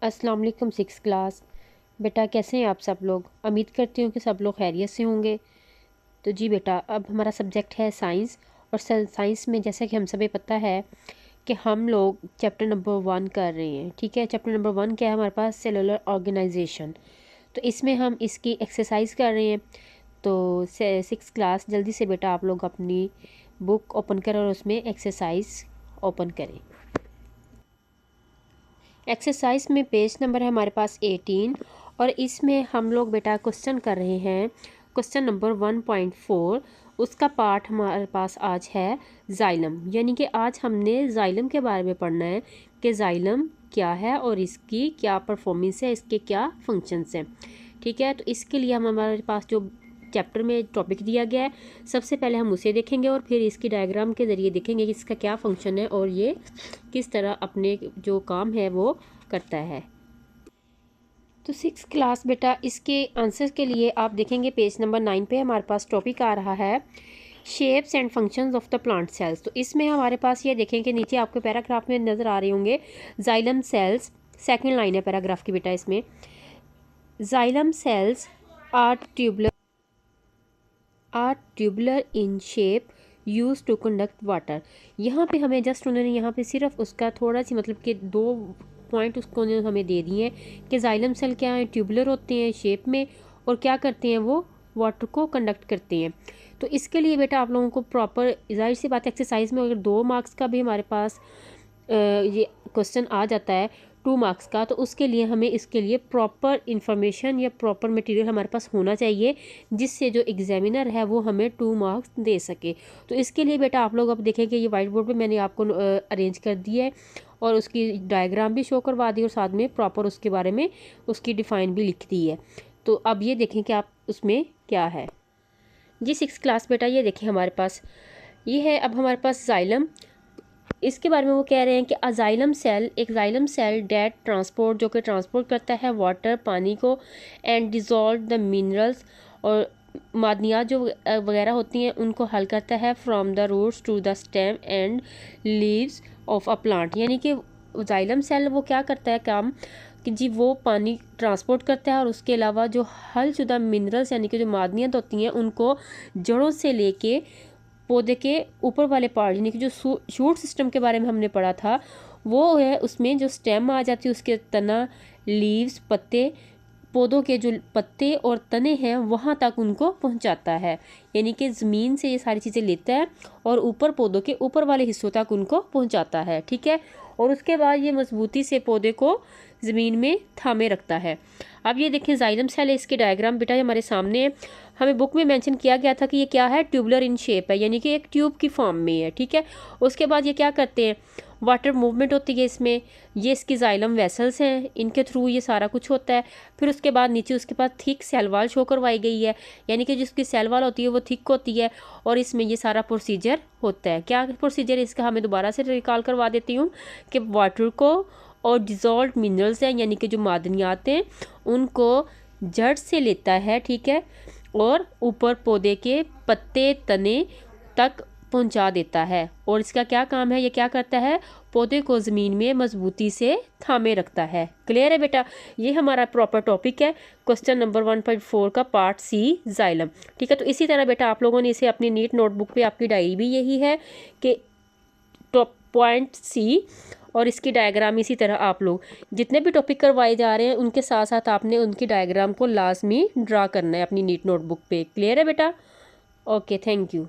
अस्सलाम वालेकुम six class. बेटा कैसे हैं आप सब लोग? उम्मीद करती हूँ कि सब लोग खैरियत से होंगे। तो जी बेटा, अब हमारा सब्जेक्ट है साइंस। और साइंस में जैसा कि हम सभी पता है कि हम लोग चैप्टर नंबर 1 कर रहे हैं। ठीक है, चैप्टर नंबर 1 क्या है हमारे पास? Cellular organisation. तो इसमें हम इसकी एक्सरसाइज कर रहे हैं। तो सिक्स क्लास जल्दी से बेटा आप लोग अपनी बुक ओपन करें और उसमें एक्सरसाइज ओपन करें। एक्सरसाइज में पेज नंबर है हमारे पास 18 और इसमें हम लोग बेटा क्वेश्चन कर रहे हैं। क्वेश्चन नंबर 1.4 उसका पार्ट हमारे पास आज है जाइलम, यानी कि आज हमने जाइलम के बारे में पढ़ना है कि जाइलम क्या है और इसकी क्या परफॉर्मेंस है, इसके क्या फंक्शंस हैं। ठीक है, तो इसके लिए हम हमारे पास जो चैप्टर में टॉपिक दिया गया है सबसे पहले हम उसे देखेंगे और फिर इसकी डायग्राम के ज़रिए देखेंगे कि इसका क्या फंक्शन है और ये किस तरह अपने जो काम है वो करता है। तो सिक्स क्लास बेटा इसके आंसर के लिए आप देखेंगे पेज नंबर 9 पे हमारे पास टॉपिक आ रहा है shapes and functions of the plant cells. तो इसमें हमारे पास ये देखें कि नीचे आपको पैराग्राफ में नज़र आ रहे होंगे जाइलम सेल्स। सेकंड लाइन है पैराग्राफ की बेटा, इसमें xylem cells are tubular in shape use to conduct water. यहाँ पे हमें जस्ट उन्होंने यहाँ पे सिर्फ उसका थोड़ा सी मतलब कि 2 पॉइंट उसको हमें दे दिए हैं कि जाइलम सेल क्या है, ट्यूबुलर होते हैं शेप में और क्या करते हैं वो वाटर को कंडक्ट करते हैं। तो इसके लिए बेटा आप लोगों को प्रॉपर जाहिर सी बात एक्सरसाइज में अगर 2 मार्क्स का भी हमारे पास ये क्वेश्चन आ जाता है 2 मार्क्स का, तो उसके लिए हमें इसके लिए प्रॉपर इन्फॉर्मेशन या प्रॉपर मटेरियल हमारे पास होना चाहिए जिससे जो एग्जामिनर है वो हमें 2 मार्क्स दे सके। तो इसके लिए बेटा आप लोग अब देखेंगे ये वाइट बोर्ड पे मैंने आपको अरेंज कर दिया है और उसकी डायग्राम भी शो करवा दी और साथ में प्रॉपर उसके बारे में उसकी डिफ़ाइन भी लिख दी है। तो अब ये देखें कि आप उसमें क्या है। जी सिक्स क्लास बेटा ये देखें हमारे पास ये है अब हमारे पास जाइलम। इसके बारे में वो कह रहे हैं कि अजाइलम सेल एक जाइलम सेल डेट ट्रांसपोर्ट जो कि ट्रांसपोर्ट करता है वाटर पानी को एंड डिज़ोल्व द मिनरल्स और मादनियात जो वगैरह होती हैं उनको हल करता है from the roots to the stem and leaves of a plant. यानी कि जाइलम सेल वो क्या करता है काम कि जी वो पानी ट्रांसपोर्ट करता है और उसके अलावा जो हलशुदा मिनरल्स यानी कि जो मादनियात होती हैं उनको जड़ों से लेके पौधे के ऊपर वाले पार्ट यानी कि जो शूट सिस्टम के बारे में हमने पढ़ा था वो है, उसमें जो स्टेम आ जाती है उसके तना लीव्स पत्ते पौधों के जो पत्ते और तने हैं वहाँ तक उनको पहुँचाता है। यानी कि ज़मीन से ये सारी चीज़ें लेता है और ऊपर पौधों के ऊपर वाले हिस्सों तक उनको पहुँचाता है। ठीक है, और उसके बाद ये मजबूती से पौधे को ज़मीन में थामे रखता है। अब ये देखें जाइलम सेल है, इसके डायग्राम बेटा हमारे सामने है। हमें बुक में मेंशन किया गया था कि ये क्या है, ट्यूबुलर इन शेप है यानी कि एक ट्यूब की फॉर्म में है। ठीक है, उसके बाद ये क्या करते हैं वाटर मूवमेंट होती है इसमें, ये इसकी जाइलम वेसल्स हैं इनके थ्रू ये सारा कुछ होता है। फिर उसके बाद नीचे उसके पास थिक सेल वाल शो करवाई गई है यानी कि जिसकी सेल वाल होती है वो थिक होती है और इसमें ये सारा प्रोसीजर होता है। क्या प्रोसीजर है इसका हमें दोबारा से रिकॉल करवा देती हूँ कि वाटर को और डिज़ोल्व मिनरल्स हैं यानी कि जो मादनियात हैं उनको जड़ से लेता है। ठीक है, और ऊपर पौधे के पत्ते तने तक पहुंचा देता है और इसका क्या काम है, ये क्या करता है पौधे को ज़मीन में मजबूती से थामे रखता है। क्लियर है बेटा, ये हमारा प्रॉपर टॉपिक है क्वेश्चन नंबर 1.4 का पार्ट सी जाइलम। ठीक है, तो इसी तरह बेटा आप लोगों ने इसे अपनी नीट नोटबुक पे आपकी डायरी भी यही है कि टॉप पॉइंट सी और इसकी डायग्राम इसी तरह आप लोग जितने भी टॉपिक करवाए जा रहे हैं उनके साथ साथ आपने उनकी डायग्राम को लाजमी ड्रा करना है अपनी नीट नोटबुक पे। क्लियर है बेटा? Okay, thank you.